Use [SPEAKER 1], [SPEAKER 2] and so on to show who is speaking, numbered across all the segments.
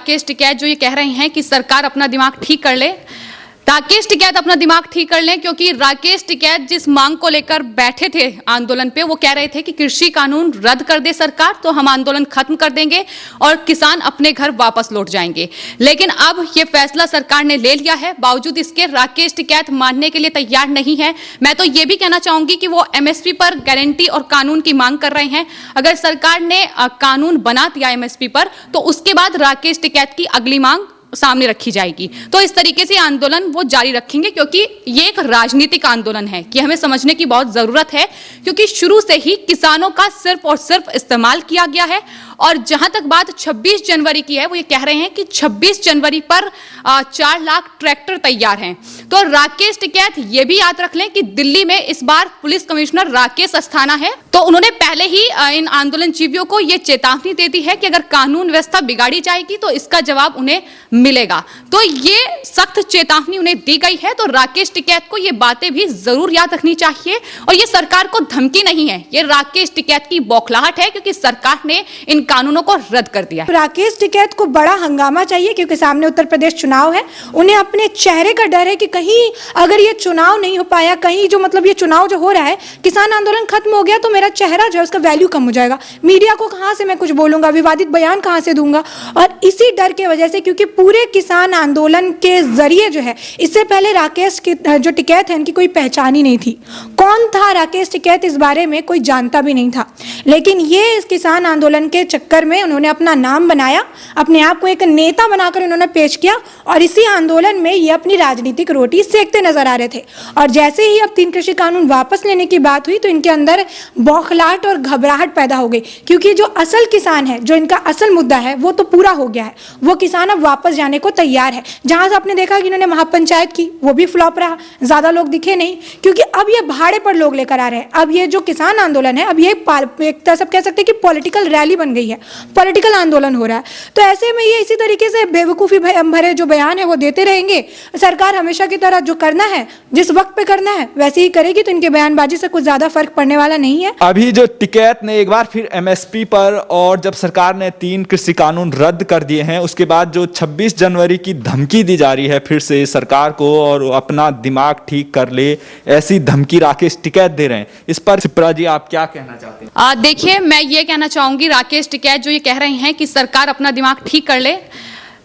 [SPEAKER 1] राकेश टिकैत जो ये कह रहे हैं कि सरकार अपना दिमाग ठीक कर ले, राकेश टिकैत अपना दिमाग ठीक कर लें, क्योंकि राकेश टिकैत जिस मांग को लेकर बैठे थे आंदोलन पे, वो कह रहे थे कि कृषि कानून रद्द कर दे सरकार तो हम आंदोलन खत्म कर देंगे और किसान अपने घर वापस लौट जाएंगे। लेकिन अब ये फैसला सरकार ने ले लिया है, बावजूद इसके राकेश टिकैत मानने के लिए तैयार नहीं है। मैं तो ये भी कहना चाहूंगी कि वो एमएसपी पर गारंटी और कानून की मांग कर रहे हैं। अगर सरकार ने कानून बना दिया एमएसपी पर, तो उसके बाद राकेश टिकैत की अगली मांग सामने रखी जाएगी। तो इस तरीके से आंदोलन वो जारी रखेंगे, क्योंकि ये एक राजनीतिक आंदोलन है कि हमें समझने की बहुत जरूरत है, क्योंकि शुरू से ही किसानों का सिर्फ और सिर्फ इस्तेमाल किया गया है। और जहां तक बात 26 जनवरी की है, वो ये कह रहे हैं कि 26 जनवरी पर 4 लाख ट्रैक्टर तैयार हैं। तो राकेश टिकैत ये भी याद रख लें कि दिल्ली में इस बार पुलिस कमिश्नर राकेश अस्थाना है, तो उन्होंने पहले ही इन आंदोलनजीवियों को ये चेतावनी दे दी है कि अगर कानून व्यवस्था बिगाड़ी जाएगी तो इसका जवाब उन्हें मिलेगा। तो ये सख्त चेतावनी उन्हें दी गई है। तो राकेश टिकैत को ये बातें भी जरूर याद रखनी चाहिए। और ये सरकार को धमकी नहीं है, ये राकेश टिकैत की बौखलाहट है, क्योंकि सरकार ने इन कानूनों को रद्द कर दिया है।
[SPEAKER 2] राकेश टिकैत को बड़ा हंगामा चाहिए, क्योंकि सामने उत्तर प्रदेश चुनाव है। उन्हें अपने चेहरे का डर है कि कहीं अगर ये चुनाव नहीं हो पाया, कहीं जो मतलब ये चुनाव जो हो रहा है, किसान आंदोलन खत्म हो गया, तो मेरा चेहरा जो है उसका वैल्यू कम हो जाएगा, मीडिया को कहां से मैं कुछ बोलूंगा, विवादित बयान कहां से दूंगा। और इसी डर की वजह से, क्योंकि पूरे किसान आंदोलन के जरिए जो है, इससे पहले राकेश जो टिकैत है इनकी कोई पहचान ही नहीं थी। कौन था राकेश टिकैत इस बारे में कोई जानता भी नहीं था। लेकिन ये इस किसान आंदोलन के चक्कर में उन्होंने अपना नाम बनाया, अपने आप को एक नेता बनाकर उन्होंने पेश किया, और इसी आंदोलन में ये अपनी राजनीतिक रोटी सेकते नजर आ रहे थे। और जैसे ही अब 3 कृषि कानून वापस लेने की बात हुई, तो इनके अंदर बौखलाहट और घबराहट पैदा हो गई, क्योंकि जो असल किसान है, जो इनका असल मुद्दा है, वो तो पूरा हो गया है। वो किसान अब वापस जाने को तैयार है। जहां से आपने देखा कि इन्होंने महापंचायत की, वो भी फ्लॉप रहा, ज्यादा लोग दिखे नहीं, क्योंकि अब ये भाड़े पर लोग लेकर आ रहे हैं। अब ये जो किसान आंदोलन है, अब ये एक तरह से कह सकते हैं कि पॉलिटिकल रैली बन गई है, पॉलिटिकल आंदोलन हो रहा है। तो ऐसे में ये इसी तरीके से बेवकूफ़ी भरे जो बयान है वो देते रहेंगे। सरकार हमेशा की तरह जो करना है, जिस वक्त पे करना है, वैसे ही करेगी। तो इनके बयानबाजी से कुछ ज्यादा फर्क पड़ने वाला नहीं है।
[SPEAKER 3] अभी जो टिकैत ने एक बार फिर एमएसपी पर, और जब सरकार ने 3 कृषि कानून रद्द कर दिए हैं, उसके बाद जो 26 जनवरी की धमकी दी जा रही है फिर से सरकार को, और अपना दिमाग ठीक कर ले, ऐसी धमकी राकेश टिकैत दे रहे हैं। इस पर शिप्रा जी आप क्या कहना चाहते हैं?
[SPEAKER 1] देखिए, मैं ये कहना चाहूंगी, राकेश टिकैत जो ये कह रहे हैं कि सरकार अपना दिमाग ठीक कर ले,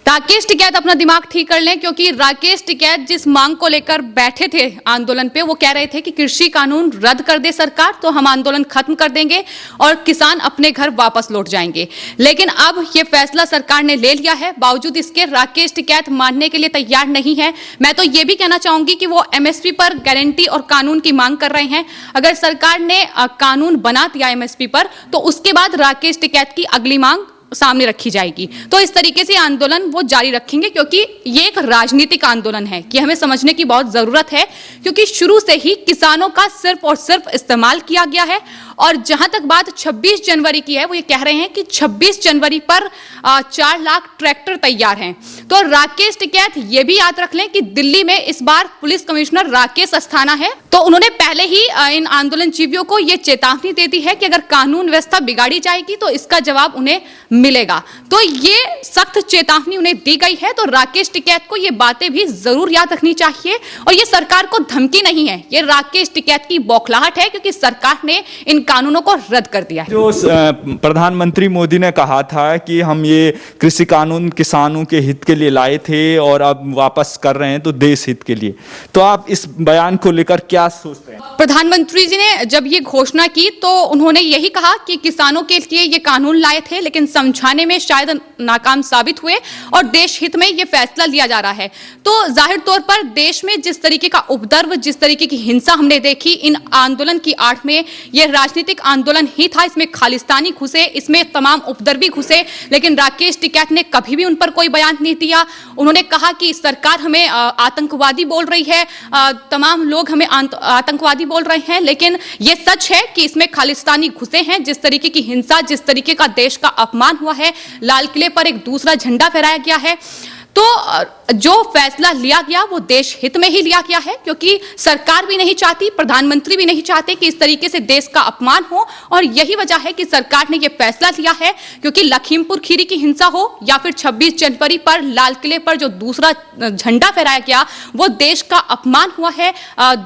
[SPEAKER 1] राकेश टिकैत अपना दिमाग ठीक कर लें, क्योंकि राकेश टिकैत जिस मांग को लेकर बैठे थे आंदोलन पे, वो कह रहे थे कि कृषि कानून रद्द कर दे सरकार तो हम आंदोलन खत्म कर देंगे और किसान अपने घर वापस लौट जाएंगे। लेकिन अब ये फैसला सरकार ने ले लिया है, बावजूद इसके राकेश टिकैत मानने के लिए तैयार नहीं है। मैं तो ये भी कहना चाहूंगी कि वो एमएसपी पर गारंटी और कानून की मांग कर रहे हैं। अगर सरकार ने कानून बना दिया एमएसपी पर, तो उसके बाद राकेश टिकैत की अगली मांग सामने रखी जाएगी। तो इस तरीके से आंदोलन वो जारी रखेंगे, क्योंकि ये एक राजनीतिक आंदोलन है कि हमें समझने की बहुत जरूरत है, क्योंकि शुरू से ही किसानों का सिर्फ और सिर्फ इस्तेमाल किया गया है। और जहां तक बात 26 जनवरी की है, वो ये कह रहे हैं कि 26 जनवरी पर 4 लाख ट्रैक्टर तैयार हैं। तो राकेश टिकैत ये भी याद रख लें कि दिल्ली में इस बार पुलिस कमिश्नर राकेश अस्थाना है, तो उन्होंने पहले ही इन आंदोलनजीवियों को ये चेतावनी दे दी है कि अगर कानून व्यवस्था बिगाड़ी जाएगी तो इसका जवाब उन्हें मिलेगा। तो ये सख्त चेतावनी उन्हें दी गई है। तो राकेश टिकैत को ये बातें भी जरूर याद रखनी चाहिए। और ये सरकार को धमकी नहीं है, ये राकेश टिकैत की बौखलाहट है, क्योंकि सरकार ने इन कानूनों को रद्द कर दिया है।
[SPEAKER 3] जो प्रधानमंत्री मोदी ने कहा था कि हम ये कृषि कानून किसानों के हित के लिए लाए थे और अब वापस कर रहे हैं तो देश हित के लिए, तो आप इस बयान को लेकर क्या सोचते हैं?
[SPEAKER 1] प्रधानमंत्री जी ने जब ये घोषणा की तो उन्होंने यही कहा कि किसानों के लिए ये कानून लाए थे, लेकिन समझाने में शायद नाकाम साबित हुए और देश हित में ये फैसला लिया जा रहा है। तो जाहिर तौर पर देश में जिस तरीके का उपद्रव, जिस तरीके की हिंसा हमने देखी इन आंदोलन की आड़ में, ये राजनीतिक आंदोलन ही था, इसमें खालिस्तानी घुसे, इसमें तमाम उपद्रवी घुसे, लेकिन राकेश टिकैत ने कभी भी उन पर कोई बयान नहीं दिया। उन्होंने कहा कि सरकार हमें आतंकवादी बोल रही है, तमाम लोग हमें आतंकवादी बोल रहे हैं, लेकिन ये सच है कि इसमें खालिस्तानी घुसे हैं। जिस तरीके की हिंसा, जिस तरीके का देश का अपमान हुआ है, लाल किले पर एक दूसरा झंडा फहराया गया है, तो जो फैसला लिया गया वो देश हित में ही लिया गया है, क्योंकि सरकार भी नहीं चाहती, प्रधानमंत्री भी नहीं चाहते कि इस तरीके से देश का अपमान हो। और यही वजह है कि सरकार ने यह फैसला लिया है, क्योंकि लखीमपुर खीरी की हिंसा हो या फिर 26 जनवरी पर लाल किले पर जो दूसरा झंडा फहराया गया वो देश का अपमान हुआ है,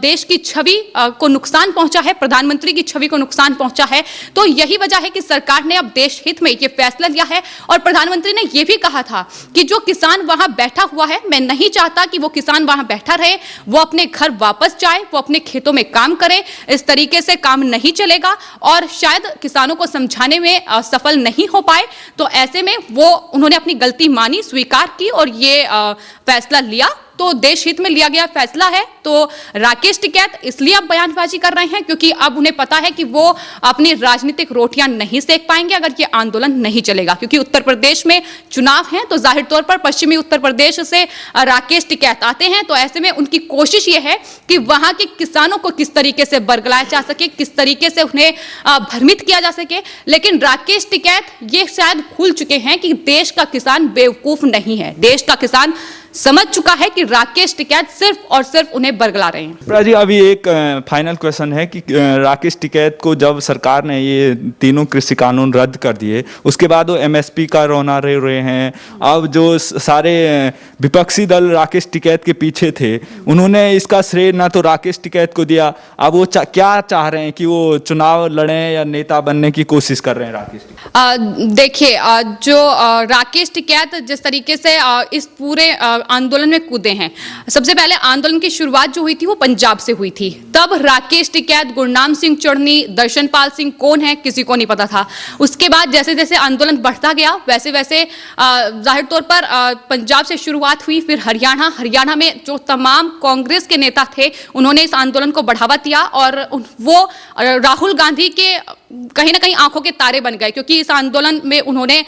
[SPEAKER 1] देश की छवि को नुकसान पहुंचा है, प्रधानमंत्री की छवि को नुकसान पहुंचा है। तो यही वजह है कि सरकार ने अब देश हित में यह फैसला लिया है। और प्रधानमंत्री ने यह भी कहा था कि जो किसान वहां बैठा हुआ है, मैं नहीं चाहता कि वो किसान वहां बैठा रहे, वो अपने घर वापस जाए, वो अपने खेतों में काम करे। इस तरीके से काम नहीं चलेगा और शायद किसानों को समझाने में सफल नहीं हो पाए। तो ऐसे में उन्होंने अपनी गलती मानी, स्वीकार की और ये फैसला लिया। तो देश हित में लिया गया फैसला है। तो राकेश टिकैत इसलिए अब बयानबाजी कर रहे हैं क्योंकि अब उन्हें पता है कि वो अपनी राजनीतिक रोटियां नहीं सेक पाएंगे अगर ये आंदोलन नहीं चलेगा, क्योंकि उत्तर प्रदेश में चुनाव हैं तो जाहिर तौर पर पश्चिमी उत्तर प्रदेश से राकेश टिकैत आते हैं। तो ऐसे में उनकी कोशिश ये है कि वहां के किसानों को किस तरीके से बरगलाया जा सके, किस तरीके से उन्हें भ्रमित किया जा सके। लेकिन राकेश टिकैत ये शायद भूल चुके हैं कि देश का किसान बेवकूफ नहीं है। देश का किसान समझ चुका है कि राकेश टिकैत सिर्फ और सिर्फ उन्हें बरगला रहे हैं।
[SPEAKER 3] प्रिया जी, अभी एक फाइनल क्वेश्चन है कि राकेश टिकैत को जब सरकार ने ये तीनों कृषि कानून रद्द कर दिए उसके बाद वो एमएसपी का रोना रहे हैं। अब जो सारे विपक्षी दल राकेश टिकैत के पीछे थे उन्होंने इसका श्रेय ना तो राकेश टिकैत को दिया। अब वो क्या चाह रहे हैं कि वो चुनाव लड़ें या नेता बनने की कोशिश कर रहे हैं राकेश टिकैत?
[SPEAKER 1] देखिए, जो राकेश टिकैत जिस तरीके से इस पूरे आंदोलन में कूदे हैं, सबसे पहले आंदोलन की शुरुआत जो हुई थी वो पंजाब से हुई थी। तब राकेश टिकैत, गुरनाम सिंह चुड़नी, दर्शनपाल सिंह कौन है किसी को नहीं पता था। उसके बाद जैसे जैसे आंदोलन बढ़ता गया वैसे वैसे जाहिर तौर पर पंजाब से शुरुआत हुई, फिर हरियाणा में जो तमाम कांग्रेस के नेता थे उन्होंने इस आंदोलन को बढ़ावा दिया और वो राहुल गांधी के कहीं ना कहीं आंखों के तारे बन गए, क्योंकि इस आंदोलन में उन्हें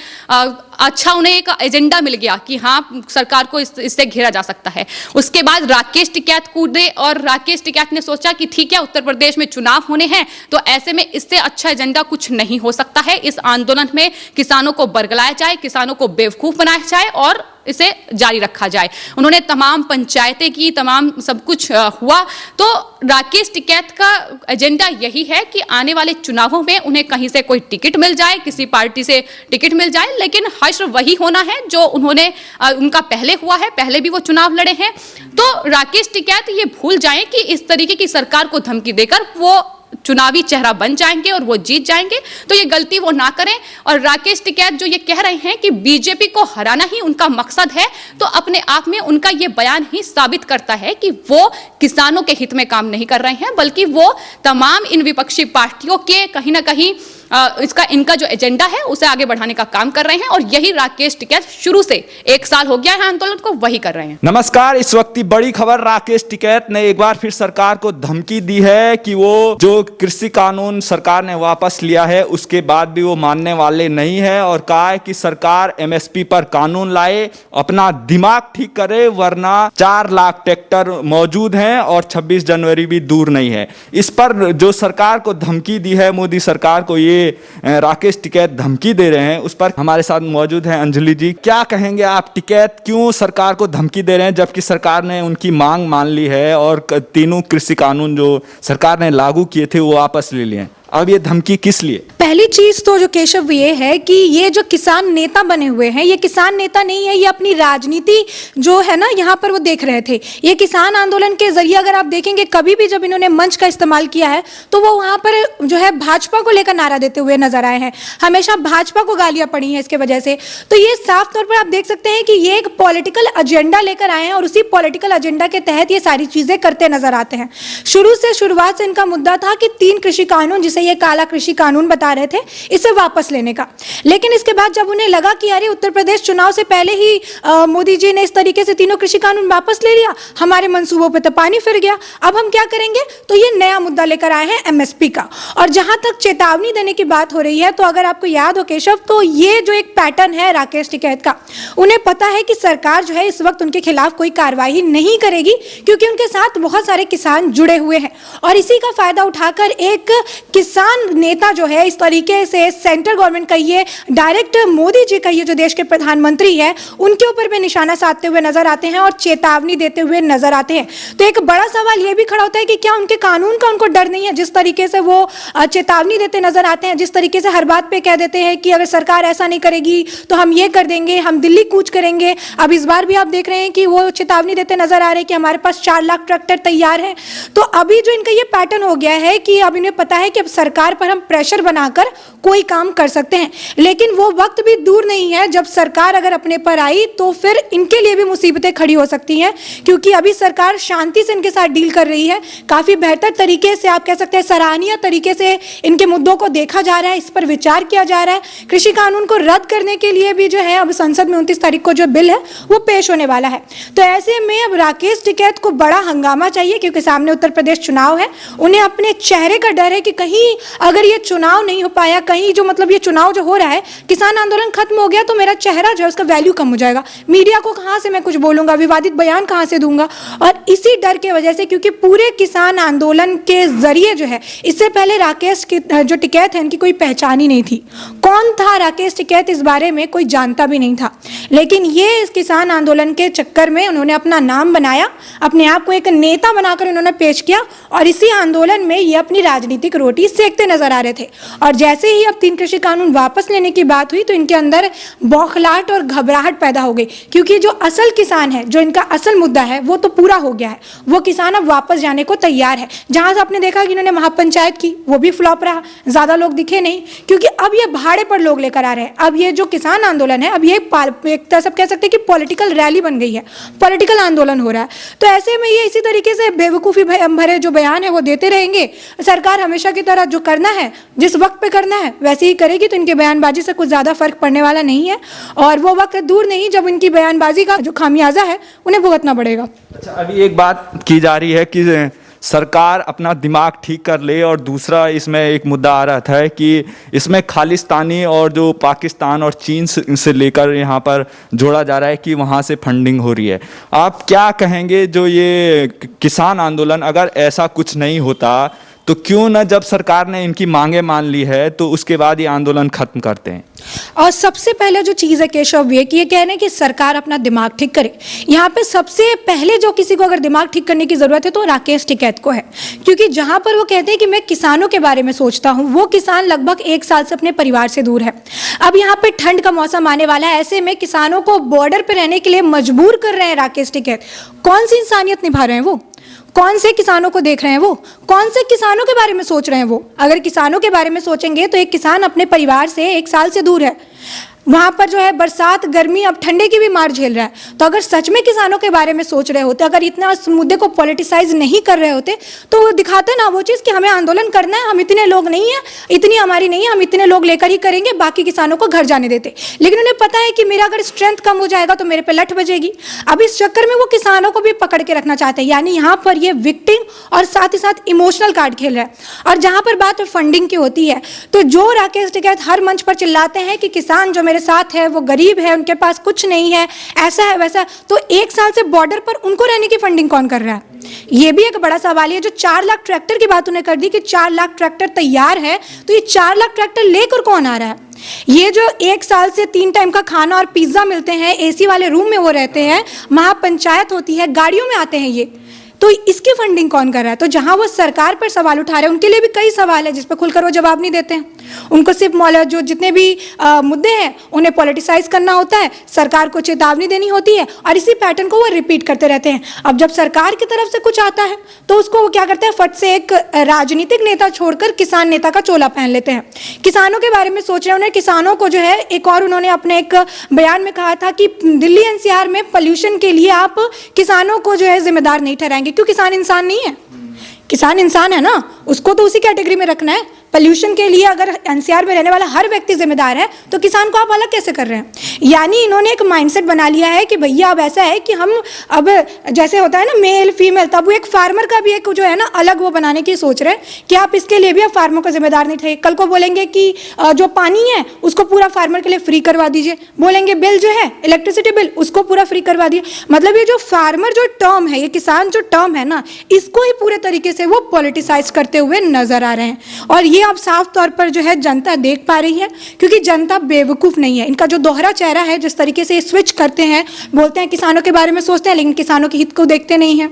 [SPEAKER 1] एक एजेंडा मिल गया कि हाँ सरकार को इससे घेरा जा सकता है। उसके बाद राकेश टिकैत कूदे और राकेश टिकैत ने सोचा कि ठीक है, उत्तर प्रदेश में चुनाव होने हैं तो ऐसे में इससे अच्छा एजेंडा कुछ नहीं हो सकता है। इस आंदोलन में किसानों को बरगलाया जाए, किसानों को बेवकूफ बनाया जाए और इसे जारी रखा जाए। उन्होंने तमाम पंचायतें की, तमाम सब कुछ हुआ। तो राकेश टिकैत का एजेंडा यही है कि आने वाले चुनावों में उन्हें कहीं से कोई टिकट मिल जाए, किसी पार्टी से टिकट मिल जाए, लेकिन हश्र वही होना है जो उनका पहले हुआ है, पहले भी वो चुनाव लड़े हैं। तो राकेश टिकैत ये भूल जाएं कि इस तरीके की सरकार को धमकी देकर वो चुनावी चेहरा बन जाएंगे और वो जीत जाएंगे। तो ये गलती वो ना करें। और राकेश टिकैत जो ये कह रहे हैं कि बीजेपी को हराना ही उनका मकसद है, तो अपने आप में उनका ये बयान ही साबित करता है कि वो किसानों के हित में काम नहीं कर रहे हैं, बल्कि वो तमाम इन विपक्षी पार्टियों के कहीं ना कहीं इनका जो एजेंडा है उसे आगे बढ़ाने का काम कर रहे हैं। और यही राकेश टिकैत शुरू से 1 साल हो गया है आंदोलन को वही कर रहे हैं।
[SPEAKER 3] नमस्कार, इस वक्त की बड़ी खबर, राकेश टिकैत ने एक बार फिर सरकार को धमकी दी है कि वो जो कृषि कानून सरकार ने वापस लिया है उसके बाद भी वो मानने वाले नहीं है और कहा है कि सरकार एमएसपी पर कानून लाए, अपना दिमाग ठीक करे, वरना 4 लाख ट्रैक्टर मौजूद हैं और 26 जनवरी भी दूर नहीं है। इस पर जो सरकार को धमकी दी है, मोदी सरकार को ये राकेश टिकैत धमकी दे रहे हैं, उस पर हमारे साथ मौजूद हैं अंजलि जी। क्या कहेंगे आप, टिकैत क्यों सरकार को धमकी दे रहे हैं जबकि सरकार ने उनकी मांग मान ली है और तीनों कृषि कानून जो सरकार ने लागू किए थे वो वापस ले लिए हैं? अब ये धमकी किस लिए?
[SPEAKER 2] पहली चीज तो जो केशव ये है कि ये जो किसान नेता बने हुए हैं ये किसान नेता नहीं है, ये अपनी राजनीति जो है ना यहाँ पर वो देख रहे थे। ये किसान आंदोलन के जरिए अगर आप देखेंगे कभी भी जब इन्होंने मंच का इस्तेमाल किया है तो वो वहां पर जो है भाजपा को लेकर नारा देते हुए नजर आए हैं, हमेशा भाजपा को गालियां पड़ी हैं इसके वजह से। तो ये साफ तौर पर आप देख सकते हैं कि ये एक पॉलिटिकल एजेंडा लेकर आए हैं और उसी पॉलिटिकल एजेंडा के तहत ये सारी चीजें करते नजर आते हैं। शुरुआत से इनका मुद्दा था कि 3 कृषि कानून, जिसे ये काला कृषि कानून बता रहे थे, इसे वापस लेने का। लेकिन इसके बाद जब उन्हें लगा कि अरे उत्तर प्रदेश चुनाव से पहले ही मोदी जी ने इस तरीके से तीनों कृषि कानून वापस ले लिया, हमारे मंसूबों पे तो पानी फिर गया, अब हम क्या करेंगे? तो ये नया मुद्दा लेकर आए हैं एमएसपी का। और जहां तक चेतावनी देने की बात हो रही है तो अगर आपको याद हो केशव, तो ये जो एक पैटर्न है राकेश टिकैत का, उन्हें पता है कि सरकार जो है इस वक्त उनके खिलाफ कोई कार्रवाई नहीं करेगी क्योंकि उनके साथ बहुत सारे किसान जुड़े हुए हैं और इसी का फायदा उठाकर एक किसान नेता जो है इस तरीके से सेंट्रल गवर्नमेंट कहिए, डायरेक्ट मोदी जी कहिए जो देश के प्रधानमंत्री है, उनके ऊपर भी निशाना साधते हुए नजर आते हैं और चेतावनी देते हुए नजर आते हैं। तो एक बड़ा सवाल यह भी खड़ा होता है कि क्या उनके कानून का उनको डर नहीं है? जिस तरीके से वो चेतावनी देते नजर आते हैं, जिस तरीके से हर बात पे कह देते हैं कि अगर सरकार ऐसा नहीं करेगी तो हम ये कर देंगे, हम दिल्ली कूच करेंगे। अब इस बार भी आप देख रहे हैं कि वो चेतावनी देते नजर आ रहे हैं कि हमारे पास 4 लाख ट्रैक्टर तैयार हैं। तो अभी जो इनका ये पैटर्न हो गया है कि अब इन्हें पता है कि अब सरकार पर हम प्रेशर बनाकर कोई काम कर सकते हैं, लेकिन वो वक्त भी दूर नहीं है जब सरकार अगर अपने पर आई तो फिर इनके लिए भी मुसीबतें खड़ी हो सकती हैं, क्योंकि अभी सरकार शांति से इनके साथ डील कर रही है। काफी बेहतर तरीके से, आप कह सकते हैं सराहनीय तरीके से इनके मुद्दों को देखा जा रहा है, इस पर विचार किया जा रहा है। कृषि कानून को रद्द करने के लिए भी जो है अब संसद में 29 तारीख को जो बिल है वो पेश होने वाला है। तो ऐसे में अब राकेश टिकैत को बड़ा हंगामा चाहिए, क्योंकि सामने उत्तर प्रदेश चुनाव है। उन्हें अपने चेहरे का डर है कि कहीं अगर ये चुनाव नहीं हो पाया, कहीं जो मतलब ये चुनाव जो हो रहा है, किसान आंदोलन खत्म हो गया तो मेरा चेहरा जो है उसका वैल्यू कम हो जाएगा, मीडिया को कहां से मैं कुछ बोलूंगा, विवादित बयान कहां से दूंगा। और इसी डर के वजह से, क्योंकि पूरे किसान आंदोलन के जरिए जो है, इससे पहले राकेश जो टिकैत है इनकी कोई पहचान ही नहीं थी। कौन था राकेश टिकैत इस बारे में कोई जानता भी नहीं था, लेकिन ये इस किसान आंदोलन के चक्कर में उन्होंने अपना नाम बनाया, अपने आप को एक नेता बनाकर उन्होंने पेश किया और इसी आंदोलन में ये अपनी राजनीतिक रोटी सेकते नजर आ रहे थे। और जैसे ही अब 3 कृषि कानून वापस लेने की बात हुई तो इनके अंदर बौखलाहट और घबराहट पैदा हो गई, क्योंकि जो असल किसान है, जो इनका असल मुद्दा है वो तो पूरा हो गया है। वो किसान अब वापस जाने को तैयार है। जहां से आपने देखा कि इन्होंने महापंचायत की, वो भी फ्लॉप रहा, ज्यादा लोग दिखे नहीं, क्योंकि अब ये भाड़े पर लोग लेकर आ रहे हैं। अब ये जो किसान आंदोलन है, अब ये एक तरह सब कह सकते हैं कि पॉलिटिकल रैली बन गई है, पॉलिटिकल आंदोलन हो रहा है। तो ऐसे में ये इसी तरीके से बेवकूफ़ी भरे जो बयान है वो देते रहेंगे। सरकार हमेशा की तरह जो करना है, जिस वक्त पे करना है वैसे ही करेगी, तो इनके बयानबाजी से कुछ ज़्यादा फर्क पड़ने वाला नहीं है और वो वक्त दूर नहीं जब इनकी बयानबाजी का जो खामियाजा है उन्हें भुगतना पड़ेगा।
[SPEAKER 3] अच्छा, अभी एक बात की जा रही है कि सरकार अपना दिमाग ठीक कर ले, और दूसरा इसमें एक मुद्दा आ रहा था कि इसमें खालिस्तानी और जो पाकिस्तान और चीन से लेकर यहाँ पर जोड़ा जा रहा है कि वहाँ से फंडिंग हो रही है। आप क्या कहेंगे, जो ये किसान आंदोलन अगर ऐसा कुछ नहीं होता तो क्यों न, जब सरकार ने इनकी मांगे मान ली है तो उसके बाद ये आंदोलन खत्म करते हैं?
[SPEAKER 2] और सबसे पहले जो चीज़ है केशव, ये कि ये कह रहे हैं कि सरकार अपना दिमाग ठीक करे। यहाँ पे सबसे पहले जो किसी को अगर दिमाग ठीक करने की जरूरत है तो राकेश टिकैत को है, क्योंकि जहाँ पर वो कहते हैं कि मैं किसानों के बारे में सोचता हूँ, वो किसान लगभग 1 साल से अपने परिवार से दूर है। अब यहाँ पे ठंड का मौसम आने वाला है, ऐसे में किसानों को बॉर्डर पर रहने के लिए मजबूर कर रहे हैं राकेश टिकैत। कौन सी इंसानियत निभा रहे हैं वो? कौन से किसानों को देख रहे हैं वो? कौन से किसानों के बारे में सोच रहे हैं वो? अगर किसानों के बारे में सोचेंगे तो एक किसान अपने परिवार से 1 साल से दूर है, वहाँ पर जो है बरसात गर्मी अब ठंडे की भी मार झेल रहा है। तो अगर सच में किसानों के बारे में सोच रहे होते, अगर इतना इस मुद्दे को पॉलिटिसाइज नहीं कर रहे होते, तो वो दिखाते ना वो चीज़ कि हमें आंदोलन करना है, हम इतने लोग नहीं हैं, इतनी हमारी नहीं है, हम इतने लोग लेकर ही करेंगे, बाकी किसानों को घर जाने देते। लेकिन उन्हें पता है कि मेरा अगर स्ट्रेंथ कम हो जाएगा तो मेरे पे लठ बजेगी। अब इस चक्कर में वो किसानों को भी पकड़ के रखना चाहते हैं, यानी यहाँ पर ये विक्टिम और साथ ही साथ इमोशनल कार्ड खेल रहा है। और जहाँ पर बात फंडिंग की होती है, तो जो राकेश टिकैत हर मंच पर चिल्लाते हैं कि किसान जो मेरे साथ है वो गरीब है, उनके पास कुछ नहीं है, ऐसा है वैसा, तो 1 साल से बॉर्डर पर उनको रहने की फंडिंग कौन कर रहा है? ये भी एक बड़ा सवाल है। जो 4 लाख ट्रैक्टर की बात उन्हें कर दी कि 4 लाख ट्रैक्टर तैयार है, तो ये 4 लाख ट्रैक्टर लेकर कौन आ रहा है? ये जो 1 साल से 3 टाइम का खाना और पिज्जा मिलते हैं, एसी वाले रूम में वो रहते हैं, महापंचायत होती है, गाड़ियों में आते हैं ये, तो इसकी फंडिंग कौन कर रहा है? तो जहां वो सरकार पर सवाल उठा रहे हैं, उनके लिए भी कई सवाल है जिस पर खुलकर वो जवाब नहीं देते हैं। उनको सिर्फ जो जितने भी मुद्दे हैं उन्हें पॉलिटिसाइज करना होता है, सरकार को चेतावनी देनी होती है और इसी पैटर्न को वो रिपीट करते रहते हैं। अब जब सरकार की तरफ से कुछ आता है तो उसको वो क्या करते हैं, फट से एक राजनीतिक नेता छोड़कर किसान नेता का चोला पहन लेते हैं। किसानों के बारे में सोच रहे हैं, उन्हें किसानों को जो है, एक और उन्होंने अपने एक बयान में कहा था कि दिल्ली एनसीआर में पोल्यूशन के लिए आप किसानों को जो है जिम्मेदार नहीं ठहराएंगे। क्यों? किसान इंसान नहीं है? किसान इंसान है ना, उसको तो उसी कैटेगरी में रखना है। पोल्यूशन के लिए अगर एनसीआर में रहने वाला हर व्यक्ति जिम्मेदार है तो किसान को आप अलग कैसे कर रहे हैं? यानी इन्होंने एक माइंडसेट बना लिया है कि भैया अब ऐसा है कि हम अब जैसे होता है ना मेल फीमेल, तब वो एक फार्मर का भी एक जो है ना अलग वो बनाने की सोच रहे हैं कि आप इसके लिए भी अब फार्मर को जिम्मेदार नहीं थे। कल को बोलेंगे कि जो पानी है उसको पूरा फार्मर के लिए फ्री करवा दीजिए, बोलेंगे बिल जो है इलेक्ट्रिसिटी बिल उसको पूरा फ्री करवा दिए। मतलब ये जो फार्मर जो टर्म है, ये किसान जो टर्म है ना, इसको ही पूरे तरीके से वो पॉलिटिसाइज करते हुए नजर आ रहे हैं। और ये अब साफ तौर पर जो है जनता देख पा रही है, क्योंकि जनता बेवकूफ़ नहीं है। इनका जो दोहरा चेहरा है, जिस तरीके से ये स्विच करते हैं, बोलते हैं किसानों के बारे में सोचते हैं लेकिन किसानों के हित को देखते नहीं हैं,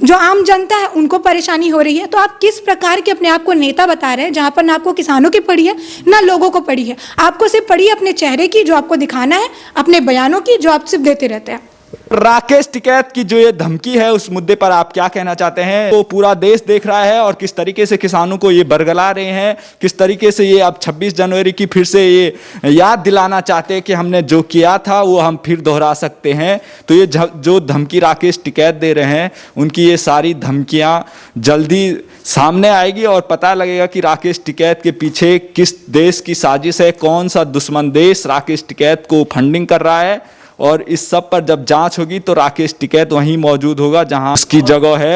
[SPEAKER 2] जो आम जनता है उनको परेशानी हो रही है। तो आप किस प्रकार के अपने आप को नेता बता रहे हैं जहां पर ना आपको किसानों की पड़ी है ना लोगों को पड़ी है? आपको सिर्फ पड़ी है अपने चेहरे की, जो आपको दिखाना है, अपने बयानों की, जो आप सिर्फ देते रहते हैं।
[SPEAKER 3] राकेश टिकैत की जो ये धमकी है, उस मुद्दे पर आप क्या कहना चाहते हैं? तो पूरा देश देख रहा है और किस तरीके से किसानों को ये बरगला रहे हैं, किस तरीके से ये अब 26 जनवरी की फिर से ये याद दिलाना चाहते हैं कि हमने जो किया था वो हम फिर दोहरा सकते हैं। तो ये जो धमकी राकेश टिकैत दे रहे हैं, उनकी ये सारी धमकियां जल्दी सामने आएगी और पता लगेगा कि राकेश टिकैत के पीछे किस देश की साजिश है, कौन सा दुश्मन देश राकेश टिकैत को फंडिंग कर रहा है। और इस सब पर जब जांच होगी तो राकेश टिकैत वहीं मौजूद होगा जहां उसकी जगह है।